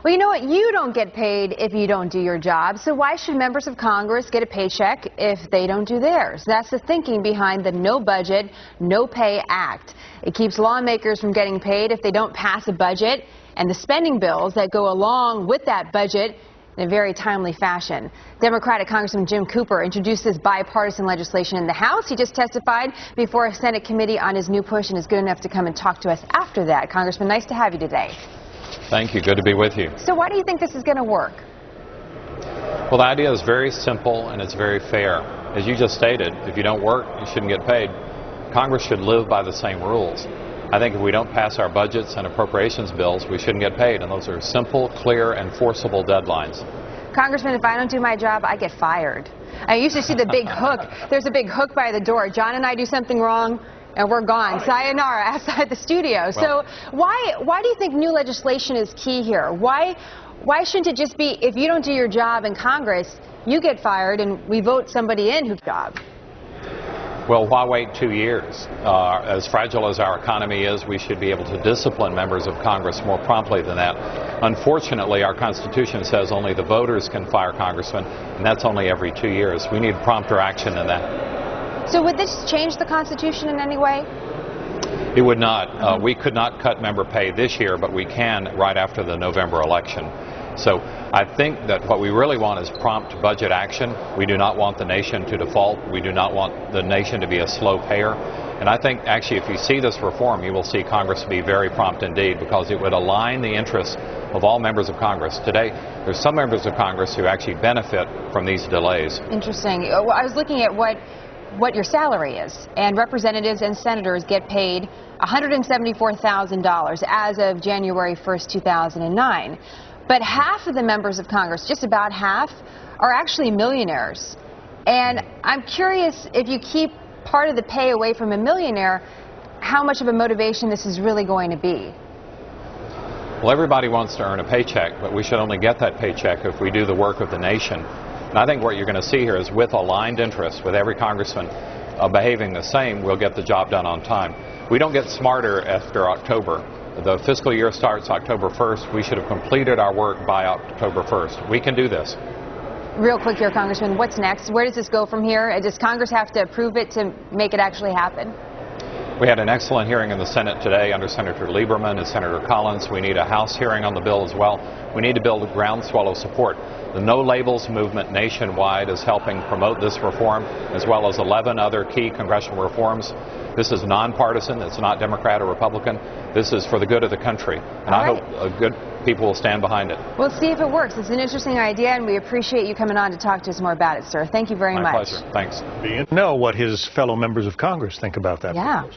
Well, you know what? You don't get paid if you don't do your job, so why should members of Congress get a paycheck if they don't do theirs? That's the thinking behind the No Budget, No Pay Act. It keeps lawmakers from getting paid if they don't pass a budget and the spending bills that go along with that budget in a very timely fashion. Democratic Congressman Jim Cooper introduced this bipartisan legislation in the House. He just testified before a Senate committee on his new push and is good enough to come and talk to us after that. Congressman, nice to have you today. Thank you. Good to be with you. So why do you think this is going to work? Well, the idea is very simple and it's very fair. As you just stated, if you don't work, you shouldn't get paid. Congress should live by the same rules. I think if we don't pass our budgets and appropriations bills, we shouldn't get paid. And those are simple, clear, and forcible deadlines. Congressman, if I don't do my job, I get fired. I used to see the big hook. There's a big hook by the door. John and I do something wrong, and we're gone. Sayonara outside the studio. So why do you think new legislation is key here? Why shouldn't it just be if you don't do your job in Congress, you get fired and we vote somebody in whose job? Well, why wait 2 years? As fragile as our economy is, we should be able to discipline members of Congress more promptly than that. Unfortunately, our Constitution says only the voters can fire congressmen, and that's only every 2 years. We need prompter action in that. So would this change the Constitution in any way? It would not. We could not cut member pay this year, but we can right after the November election. So I think that what we really want is prompt budget action. We do not want the nation to default. We do not want the nation to be a slow payer. And I think actually if you see this reform, you will see Congress be very prompt indeed, because it would align the interests of all members of Congress. Today, there's some members of Congress who actually benefit from these delays. Interesting. I was looking at what your salary is, and representatives and senators get paid $174,000 as of January 1st, 2009. But half of the members of Congress, just about half, are actually millionaires. And I'm curious, if you keep part of the pay away from a millionaire, how much of a motivation this is really going to be? Well, everybody wants to earn a paycheck, but we should only get that paycheck if we do the work of the nation. And I think what you're going to see here is with aligned interests, with every congressman behaving the same, we'll get the job done on time. We don't get smarter after October. The fiscal year starts October 1st. We should have completed our work by October 1st. We can do this. Real quick here, Congressman, what's next? Where does this go from here? Does Congress have to approve it to make it actually happen? We had an excellent hearing in the Senate today under Senator Lieberman and Senator Collins. We need a House hearing on the bill as well. We need to build a groundswell of support. The No Labels movement nationwide is helping promote this reform, as well as 11 other key congressional reforms. This is nonpartisan. It's not Democrat or Republican. This is for the good of the country. And I hope good people will stand behind it. We'll see if it works. It's an interesting idea, and we appreciate you coming on to talk to us more about it, sir. Thank you very much. My pleasure. Thanks. Know what his fellow members of Congress think about that proposal.